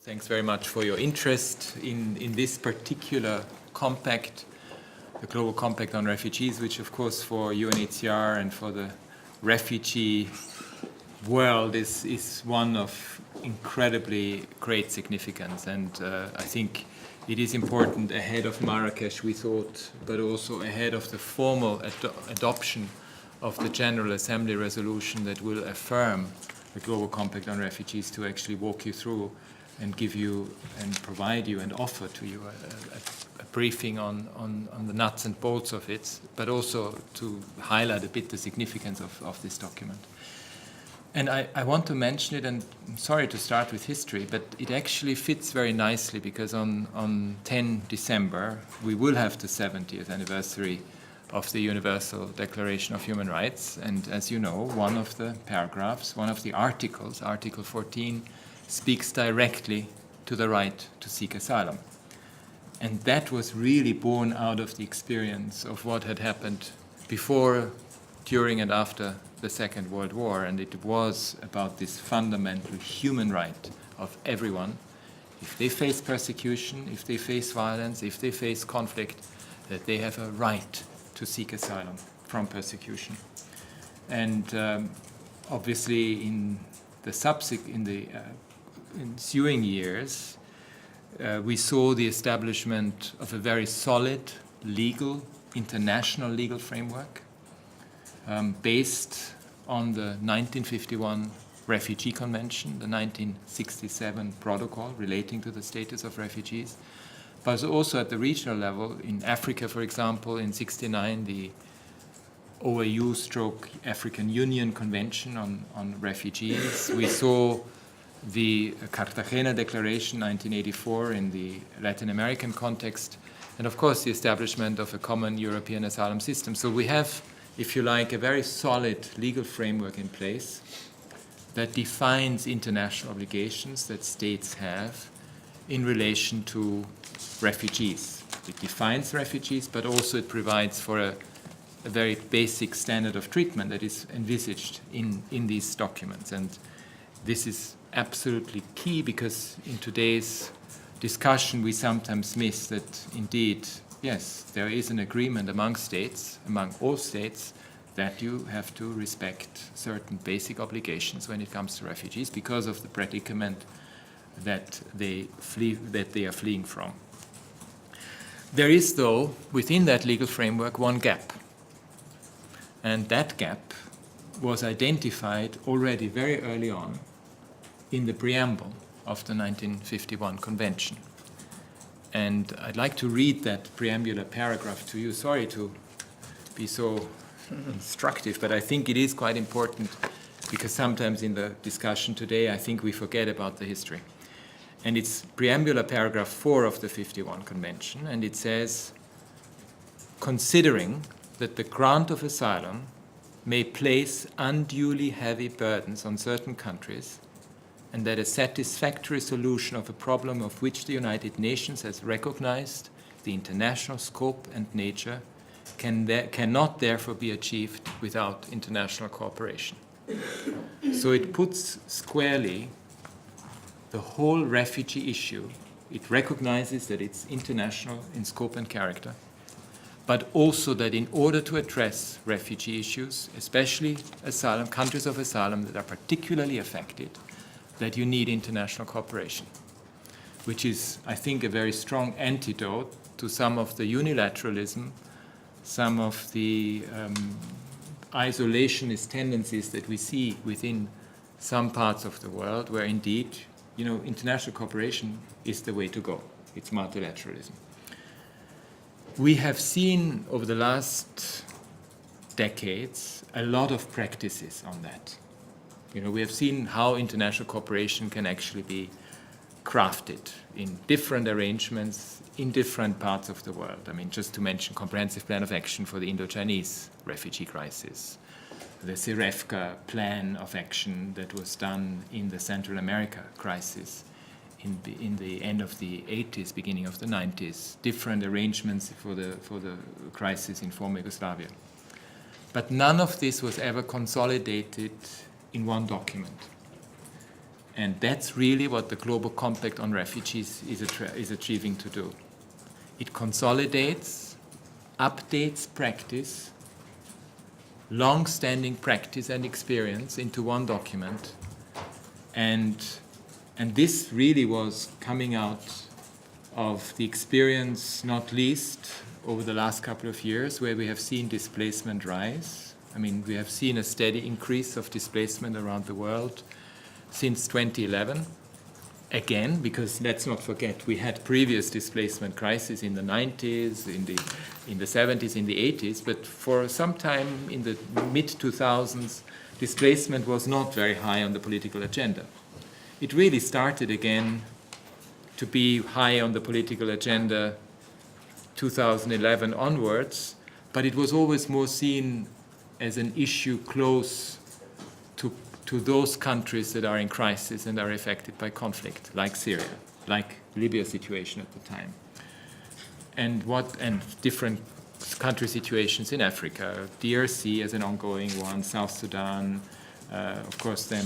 Thanks very much for your interest in this particular compact, the Global Compact on Refugees, which of course for UNHCR and for the refugee world is one of incredibly great significance. And I think it is important ahead of Marrakesh, we thought, but also ahead of the formal adoption of the General Assembly resolution that will affirm the Global Compact on Refugees, to actually walk you through and give you and provide you and offer to you a briefing on the nuts and bolts of it, but also to highlight a bit the significance of this document. And I want to mention it, and I'm sorry to start with history, but it actually fits very nicely because on 10 December we will have the 70th anniversary of the Universal Declaration of Human Rights. And as you know, one of the paragraphs, one of the articles, Article 14, speaks directly to the right to seek asylum. And that was really born out of the experience of what had happened before, during and after the Second World War. And it was about this fundamental human right of everyone, if they face persecution, if they face violence, if they face conflict, that they have a right to seek asylum from persecution. And obviously in the ensuing years, we saw the establishment of a very solid international legal framework based on the 1951 Refugee Convention, the 1967 Protocol relating to the status of refugees, but also at the regional level. In Africa, for example, in 1969, the OAU/African Union Convention on Refugees. We saw the Cartagena Declaration 1984 in the Latin American context, and of course the establishment of a common European asylum system. So we have, if you like, a very solid legal framework in place that defines international obligations that states have in relation to refugees. It defines refugees, but also it provides for a very basic standard of treatment that is envisaged in these documents. And this is absolutely key, because in today's discussion we sometimes miss that indeed, yes, there is an agreement among all states, that you have to respect certain basic obligations when it comes to refugees because of the predicament that they are fleeing from. There is, though, within that legal framework, one gap. And that gap was identified already very early on in the preamble of the 1951 Convention. And I'd like to read that preambular paragraph to you. Sorry to be so instructive, but I think it is quite important, because sometimes in the discussion today I think we forget about the history. And it's preambular paragraph 4 of the 51 Convention, and it says, considering that the grant of asylum may place unduly heavy burdens on certain countries, and that a satisfactory solution of a problem of which the United Nations has recognized the international scope and nature cannot therefore be achieved without international cooperation. So it puts squarely the whole refugee issue. It recognizes that it's international in scope and character, but also that in order to address refugee issues, especially asylum, countries of asylum that are particularly affected, that you need international cooperation, which is, I think, a very strong antidote to some of the unilateralism, some of the isolationist tendencies that we see within some parts of the world, where indeed, international cooperation is the way to go. It's multilateralism. We have seen over the last decades a lot of practices on that. We have seen how international cooperation can actually be crafted in different arrangements in different parts of the world. I mean, just to mention Comprehensive Plan of Action for the Indo-Chinese refugee crisis, the CIREFCA plan of action that was done in the Central America crisis in the end of the 80s, beginning of the 90s, different arrangements for the crisis in former Yugoslavia. But none of this was ever consolidated in one document. And that's really what the Global Compact on Refugees is achieving to do. It consolidates, updates practice, long-standing practice and experience into one document. And this really was coming out of the experience, not least over the last couple of years, where we have seen displacement rise. I mean, we have seen a steady increase of displacement around the world since 2011. Again, because let's not forget, we had previous displacement crises in the 90s, in the 70s, in the 80s, but for some time in the mid-2000s, displacement was not very high on the political agenda. It really started again to be high on the political agenda 2011 onwards, but it was always more seen as an issue close to those countries that are in crisis and are affected by conflict, like Syria, like Libya situation at the time, and different country situations in Africa, DRC as an ongoing one, South Sudan, of course then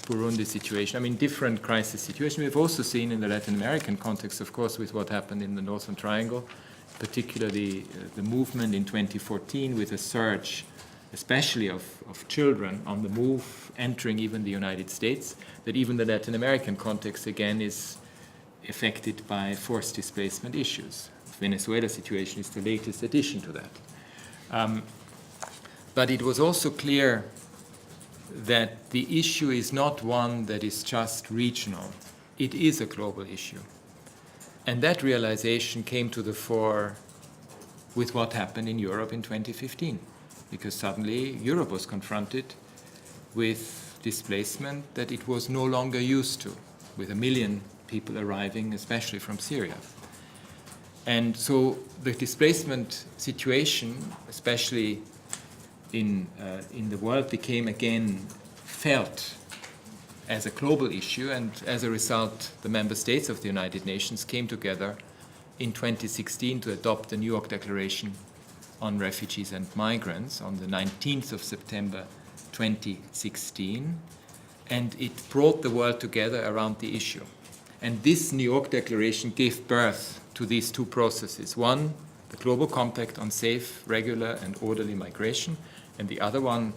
Burundi situation. I mean, different crisis situations. We've also seen in the Latin American context, of course, with what happened in the Northern Triangle, particularly the movement in 2014 with a surge, especially of children on the move, entering even the United States, that even the Latin American context again is affected by forced displacement issues. The Venezuela situation is the latest addition to that. But it was also clear that the issue is not one that is just regional. It is a global issue. And that realization came to the fore with what happened in Europe in 2015, because suddenly Europe was confronted with displacement that it was no longer used to, with 1 million people arriving, especially from Syria. And so the displacement situation, especially in the world, became again felt as a global issue, and as a result, the member states of the United Nations came together in 2016 to adopt the New York Declaration on Refugees and Migrants on the 19th of September 2016, and it brought the world together around the issue. And this New York Declaration gave birth to these two processes. One, the Global Compact on Safe, Regular and Orderly Migration, and the other one,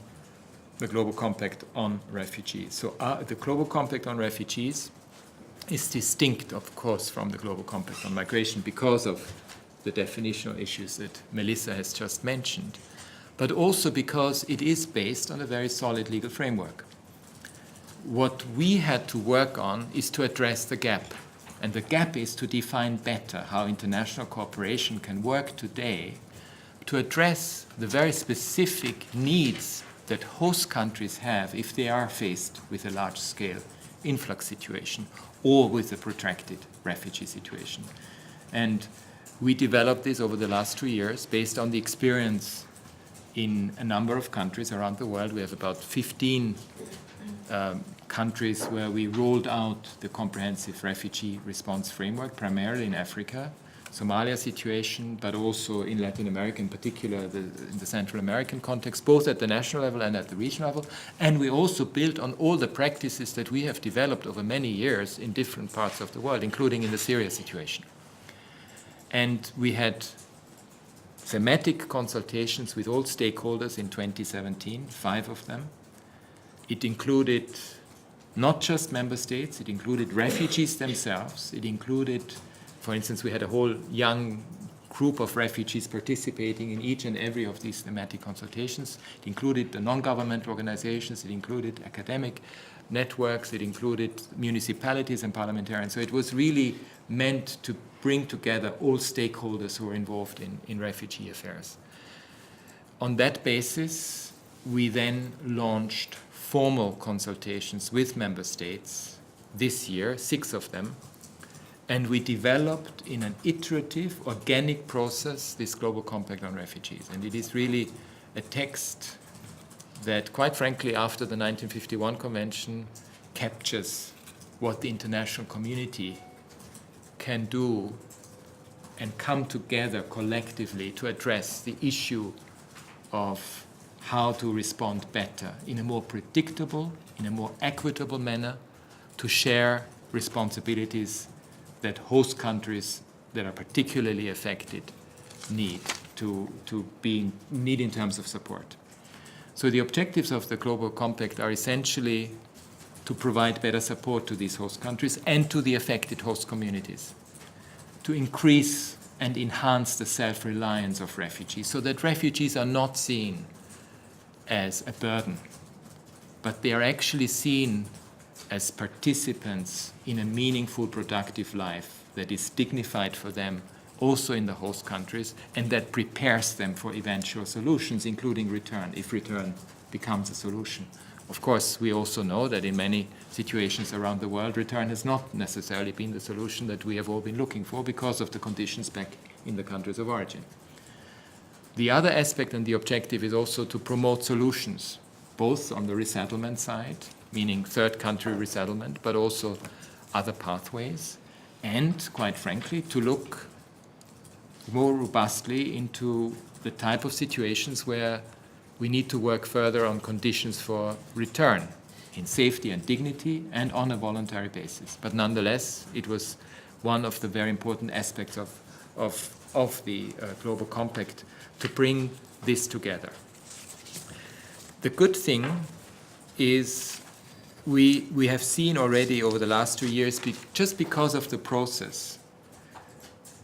the Global Compact on Refugees. So the Global Compact on Refugees is distinct, of course, from the Global Compact on Migration because of the definitional issues that Melissa has just mentioned, but also because it is based on a very solid legal framework. What we had to work on is to address the gap, and the gap is to define better how international cooperation can work today to address the very specific needs that host countries have if they are faced with a large-scale influx situation or with a protracted refugee situation. And we developed this over the last 2 years based on the experience in a number of countries around the world. We have about 15 countries where we rolled out the comprehensive refugee response framework, primarily in Africa, Somalia situation, but also in Latin America, in particular in the Central American context, both at the national level and at the regional level. And we also built on all the practices that we have developed over many years in different parts of the world, including in the Syria situation. And we had thematic consultations with all stakeholders in 2017, 5 of them. It included not just member states, it included refugees themselves, it included, for instance, we had a whole young group of refugees participating in each and every of these thematic consultations. It included the non-governmental organizations, it included academic networks, it included municipalities and parliamentarians. So it was really meant to bring together all stakeholders who are involved in refugee affairs. On that basis, we then launched formal consultations with member states this year, 6 of them, and we developed in an iterative, organic process this Global Compact on Refugees. And it is really a text that, quite frankly, after the 1951 Convention, captures what the international community can do and come together collectively to address the issue of how to respond better in a more predictable, in a more equitable manner to share responsibilities that host countries that are particularly affected need in terms of support. So the objectives of the Global Compact are essentially to provide better support to these host countries and to the affected host communities, to increase and enhance the self-reliance of refugees so that refugees are not seen as a burden, but they are actually seen as participants in a meaningful, productive life that is dignified for them also in the host countries, and that prepares them for eventual solutions, including return, if return becomes a solution. Of course, we also know that in many situations around the world, return has not necessarily been the solution that we have all been looking for because of the conditions back in the countries of origin. The other aspect and the objective is also to promote solutions, both on the resettlement side, meaning third country resettlement, but also other pathways, and quite frankly, to look more robustly into the type of situations where we need to work further on conditions for return in safety and dignity and on a voluntary basis. But nonetheless, it was one of the very important aspects of the Global Compact to bring this together. The good thing is we have seen already over the last 2 years, just because of the process,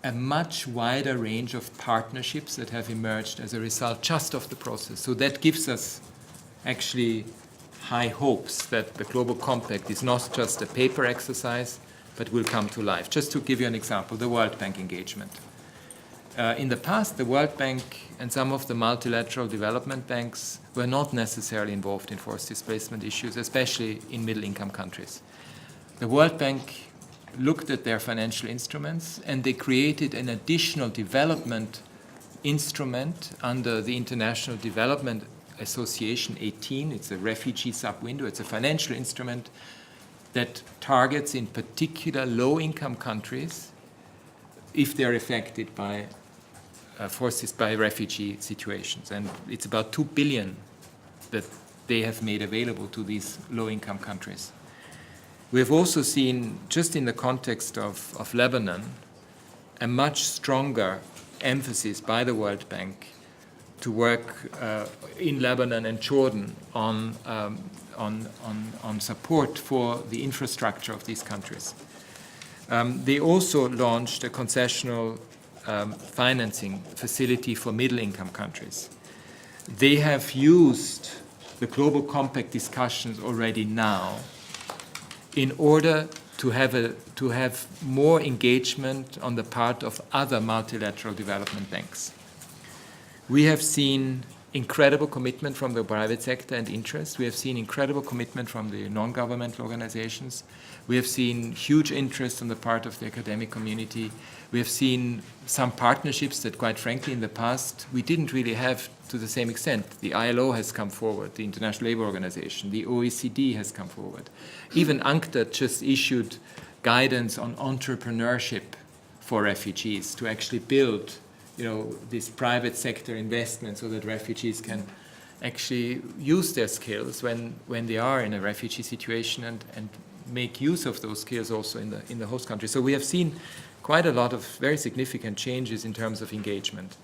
a much wider range of partnerships that have emerged as a result just of the process. So that gives us actually high hopes that the Global Compact is not just a paper exercise, but will come to life. Just to give you an example, the World Bank engagement. In the past, the World Bank and some of the multilateral development banks were not necessarily involved in forced displacement issues, especially in middle-income countries. The World Bank looked at their financial instruments, and they created an additional development instrument under the International Development Association 18. It's a refugee sub-window. It's a financial instrument that targets in particular low-income countries if they're affected by by refugee situations. And it's about 2 billion that they have made available to these low-income countries. We have also seen, just in the context of Lebanon, a much stronger emphasis by the World Bank to work in Lebanon and Jordan on support for the infrastructure of these countries. They also launched a concessional financing facility for middle-income countries. They have used the Global Compact discussions already now in order to have more engagement on the part of other multilateral development banks. We have seen incredible commitment from the private sector and interest. We have seen incredible commitment from the non-governmental organizations. We have seen huge interest on the part of the academic community. We have seen some partnerships that, quite frankly, in the past, we didn't really have to the same extent. The ILO has come forward, the International Labour Organization, the OECD has come forward. Even UNCTAD just issued guidance on entrepreneurship for refugees to actually build this private sector investment so that refugees can actually use their skills when they are in a refugee situation and make use of those skills also in the host country. So we have seen quite a lot of very significant changes in terms of engagement.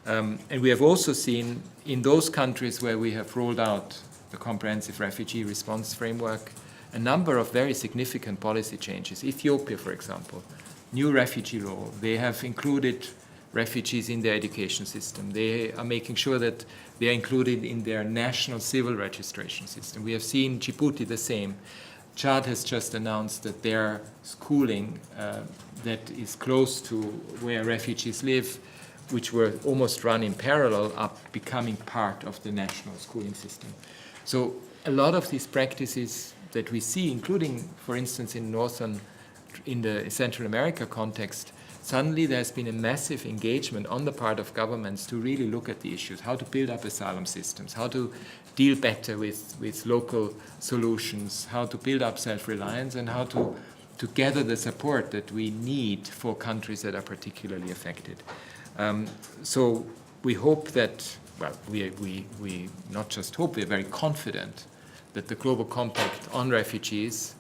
And we have also seen in those countries where we have rolled out the comprehensive refugee response framework, a number of very significant policy changes. Ethiopia, for example, new refugee law. They have included refugees in their education system. They are making sure that they are included in their national civil registration system. We have seen Djibouti the same. Chad has just announced that their schooling that is close to where refugees live, which were almost run in parallel, are becoming part of the national schooling system. So a lot of these practices that we see, including, for instance, in the Central America context, suddenly there's been a massive engagement on the part of governments to really look at the issues, how to build up asylum systems, how to deal better with local solutions, how to build up self-reliance, and how to gather the support that we need for countries that are particularly affected. So we hope that, well, we not just hope, we're very confident that the Global Compact on refugees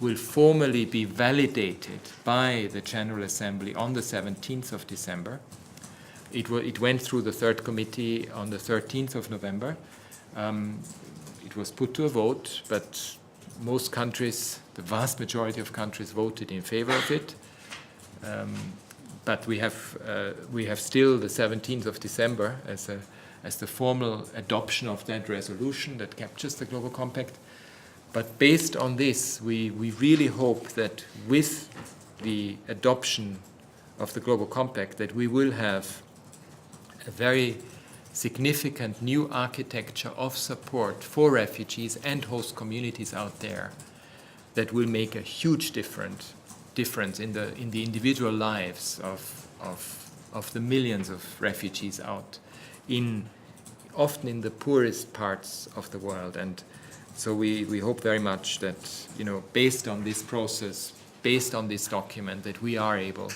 will formally be validated by the General Assembly on the 17th of December. It went through the third committee on the 13th of November. It was put to a vote, but most countries, the vast majority of countries, voted in favor of it. But we have still the 17th of December as the formal adoption of that resolution that captures the Global Compact. But based on this, we really hope that with the adoption of the Global Compact that we will have a very significant new architecture of support for refugees and host communities out there that will make a huge difference in the individual lives of the millions of refugees out often in the poorest parts of the world. And so we hope very much that, based on this process, based on this document, that we are able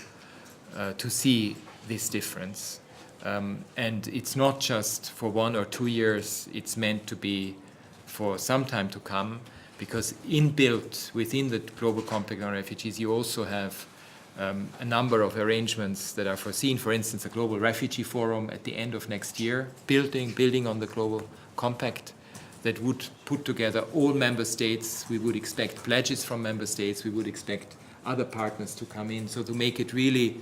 to see this difference. And it's not just for 1 or 2 years, it's meant to be for some time to come, because inbuilt within the Global Compact on Refugees, you also have a number of arrangements that are foreseen. For instance, a Global Refugee Forum at the end of next year, building on the Global Compact, that would put together all member states. We would expect pledges from member states. We would expect other partners to come in. So to make it really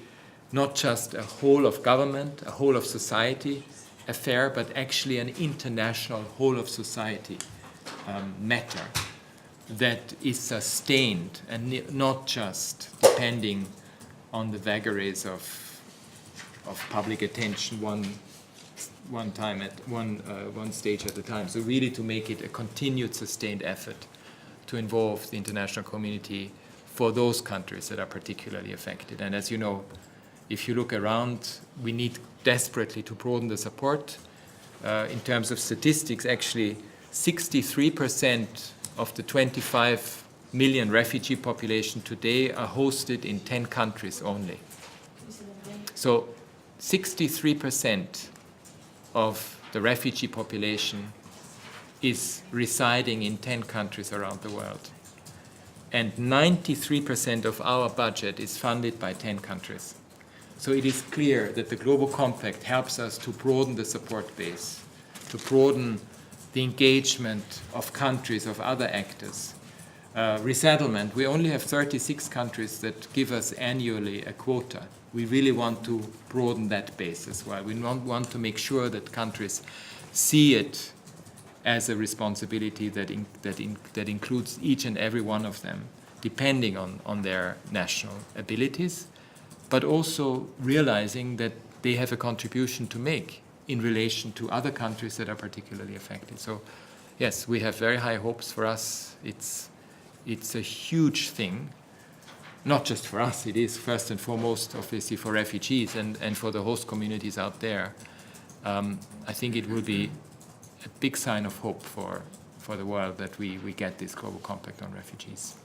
not just a whole of government, a whole of society affair, but actually an international whole of society matter that is sustained and not just depending on the vagaries of public attention one time at one stage at a time. So really to make it a continued, sustained effort to involve the international community for those countries that are particularly affected. And as you know, if you look around, we need desperately to broaden the support. In terms of statistics, actually 63% of the 25 million refugee population today are hosted in 10 countries only. So 63% of the refugee population is residing in 10 countries around the world. And 93% of our budget is funded by 10 countries. So it is clear that the Global Compact helps us to broaden the support base, to broaden the engagement of countries, of other actors. Resettlement, we only have 36 countries that give us annually a quota. We really want to broaden that base as well. We want to make sure that countries see it as a responsibility that includes each and every one of them, depending on their national abilities, but also realizing that they have a contribution to make in relation to other countries that are particularly affected. So yes, we have very high hopes for us. It's a huge thing, not just for us. It is first and foremost, obviously, for refugees and for the host communities out there. I think it will be a big sign of hope for the world that we get this Global Compact on refugees.